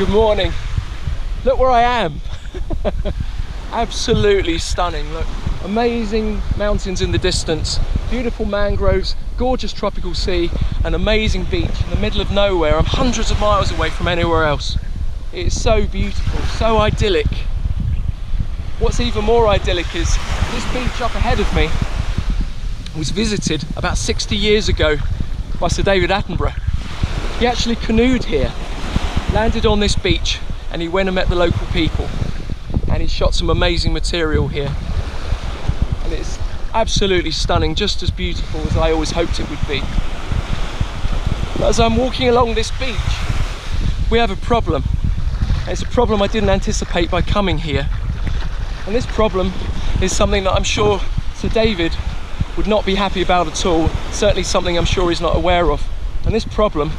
Good morning. Look where I am. Absolutely stunning. Look, amazing mountains in the distance, beautiful mangroves, gorgeous tropical sea, an amazing beach in the middle of nowhere. I'm hundreds of miles away from anywhere else. It's so beautiful, so idyllic. What's even more idyllic is this beach up ahead of me was visited about 60 years ago by Sir David Attenborough. He actually canoed here, landed on this beach, and he went and met the local people, and he shot some amazing material here, and it's absolutely stunning, just as beautiful as I always hoped it would be. But as I'm walking along this beach, we have a problem. It's a problem I didn't anticipate by coming here, and this problem is something that I'm sure Sir David would not be happy about at all, certainly something I'm sure he's not aware of, and this problem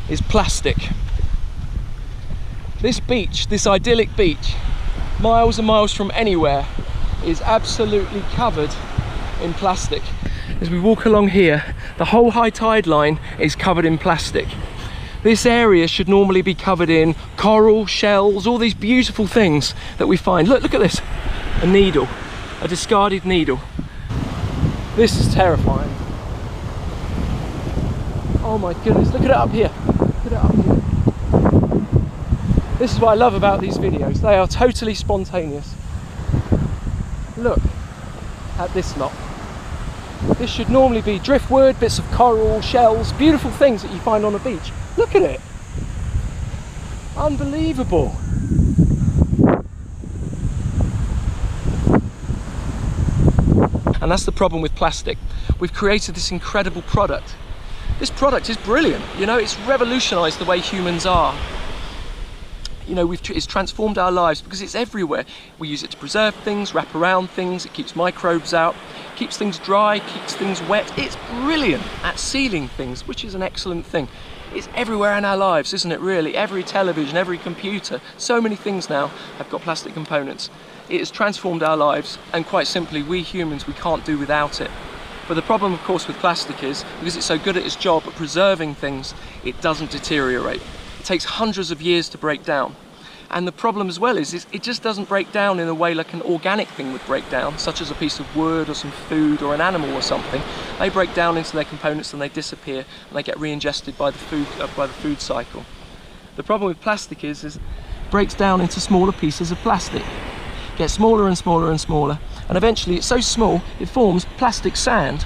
is plastic. This beach, this idyllic beach, miles and miles from anywhere, is absolutely covered in plastic. As we walk along here, the whole high tide line is covered in plastic. This area should normally be covered in coral, shells, all these beautiful things that we find. Look at this, a needle, a discarded needle. This is terrifying. Oh my goodness, look at it up here. Look at it up here. This is what I love about these videos. They are totally spontaneous. Look at this lot. This should normally be driftwood, bits of coral, shells, beautiful things that you find on a beach. Look at it. Unbelievable. And that's the problem with plastic. We've created this incredible product. This product is brilliant. You know, it's revolutionized the way humans are. You know, it's transformed our lives because it's everywhere. We use it to preserve things, wrap around things, it keeps microbes out, keeps things dry, keeps things wet. It's brilliant at sealing things, which is an excellent thing. It's everywhere in our lives, isn't it, really? Every television, every computer, so many things now have got plastic components. It has transformed our lives, and quite simply, we humans, we can't do without it. But the problem, of course, with plastic is, because it's so good at its job at preserving things, it doesn't deteriorate. It takes hundreds of years to break down. And the problem as well is it just doesn't break down in a way like an organic thing would break down, such as a piece of wood or some food or an animal or something. They break down into their components and they disappear, and they get re-ingested by the food cycle. The problem with plastic is it breaks down into smaller pieces of plastic. It gets smaller and smaller and smaller, and eventually it's so small it forms plastic sand.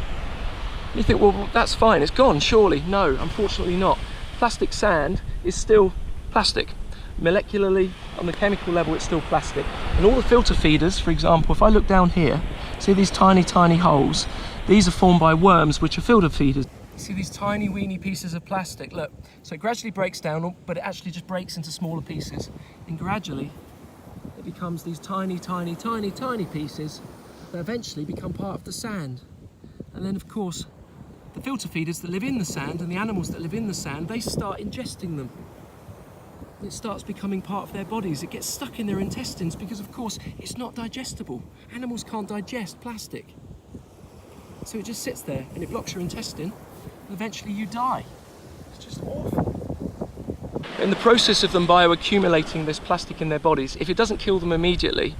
You think, well, that's fine, it's gone, surely. No, unfortunately not. Plastic sand is still plastic. Molecularly, on the chemical level, it's still plastic. And all the filter feeders, for example, if I look down here, see these tiny, tiny holes? These are formed by worms, which are filter feeders. See these tiny, weeny pieces of plastic, look. So it gradually breaks down, but it actually just breaks into smaller pieces. And gradually, it becomes these tiny, tiny, tiny, tiny pieces that eventually become part of the sand. And then, of course, the filter feeders that live in the sand and the animals that live in the sand, they start ingesting them. It starts becoming part of their bodies. It gets stuck in their intestines because, of course, it's not digestible. Animals can't digest plastic. So it just sits there and it blocks your intestine, and eventually you die. It's just awful. In the process of them bioaccumulating this plastic in their bodies, if it doesn't kill them immediately,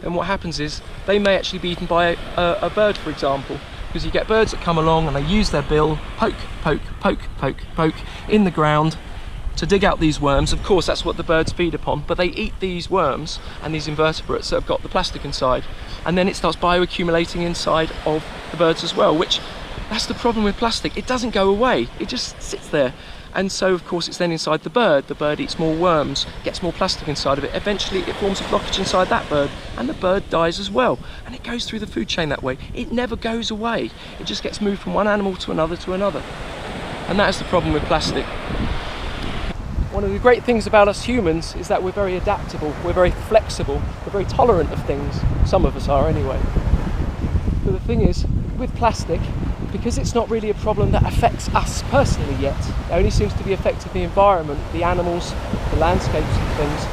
then what happens is they may actually be eaten by a bird, for example, because you get birds that come along and they use their bill, poke, poke, poke, poke, poke, in the ground, to dig out these worms. Of course, that's what the birds feed upon, but they eat these worms and these invertebrates that have got the plastic inside, and then it starts bioaccumulating inside of the birds as well, which, that's the problem with plastic. It doesn't go away, it just sits there. And so, of course, it's then inside the bird. The bird eats more worms, gets more plastic inside of it. Eventually, it forms a blockage inside that bird, and the bird dies as well. And it goes through the food chain that way. It never goes away. It just gets moved from one animal to another to another. And that is the problem with plastic. One of the great things about us humans is that we're very adaptable, we're very flexible, we're very tolerant of things. Some of us are anyway. But the thing is, with plastic, because it's not really a problem that affects us personally yet, it only seems to be affecting the environment, the animals, the landscapes and things,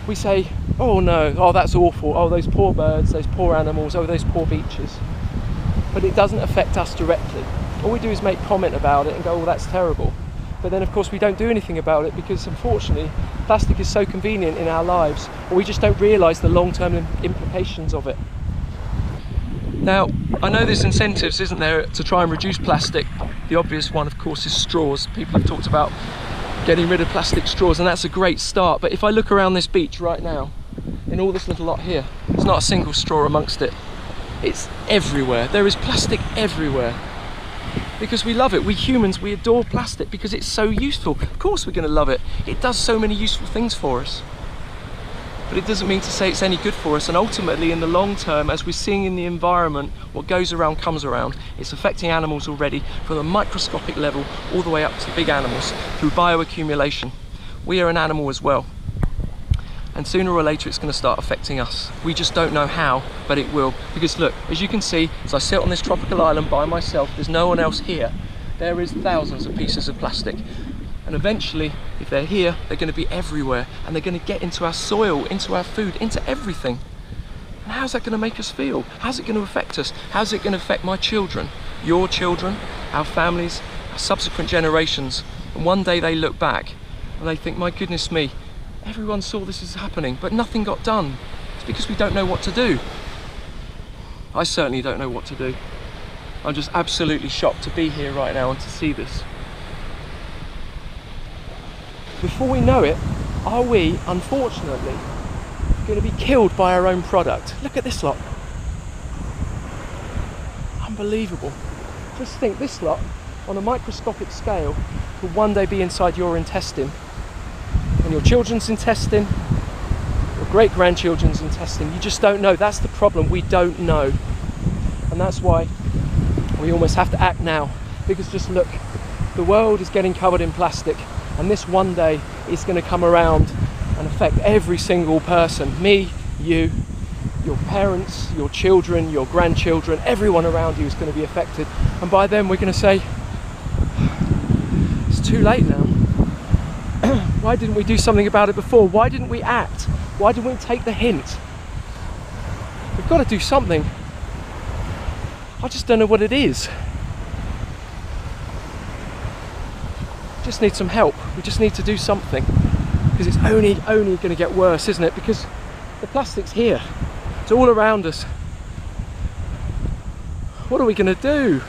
we say, oh no, oh that's awful, oh those poor birds, those poor animals, oh those poor beaches. But it doesn't affect us directly. All we do is make comment about it and go, oh that's terrible. But then of course we don't do anything about it because unfortunately plastic is so convenient in our lives, or we just don't realise the long-term implications of it. Now, I know there's incentives, isn't there, to try and reduce plastic. The obvious one, of course, is straws. People have talked about getting rid of plastic straws, and that's a great start. But if I look around this beach right now, in all this little lot here, there's not a single straw amongst it. It's everywhere. There is plastic everywhere. Because we love it. We humans, we adore plastic because it's so useful. Of course we're going to love it. It does so many useful things for us. But it doesn't mean to say it's any good for us, and ultimately in the long term, as we're seeing in the environment, what goes around comes around. It's affecting animals already from the microscopic level all the way up to big animals through bioaccumulation. We are an animal as well, and sooner or later it's going to start affecting us. We just don't know how, but it will. Because look, as you can see, as I sit on this tropical island by myself, there's no one else here. There is thousands of pieces of plastic. And eventually, if they're here, they're going to be everywhere, and they're going to get into our soil, into our food, into everything. And how's that going to make us feel? How's it going to affect us? How's it going to affect my children, your children, our families, our subsequent generations? And one day they look back and they think, my goodness me, everyone saw this is happening, but nothing got done. It's because we don't know what to do. I certainly don't know what to do. I'm just absolutely shocked to be here right now and to see this. Before we know it, are we, unfortunately, going to be killed by our own product? Look at this lot. Unbelievable. Just think, this lot, on a microscopic scale, will one day be inside your intestine, and your children's intestine, your great-grandchildren's intestine. You just don't know. That's the problem. We don't know. And that's why we almost have to act now. Because just look, the world is getting covered in plastic. And this one day is going to come around and affect every single person. Me, you, your parents, your children, your grandchildren, everyone around you is going to be affected. And by then we're going to say, it's too late now. Why didn't we do something about it before? Why didn't we act? Why didn't we take the hint? We've got to do something. I just don't know what it is. Just need some help. We just need to do something, because it's only going to get worse, isn't it? Because the plastic's here, it's all around us. What are we going to do?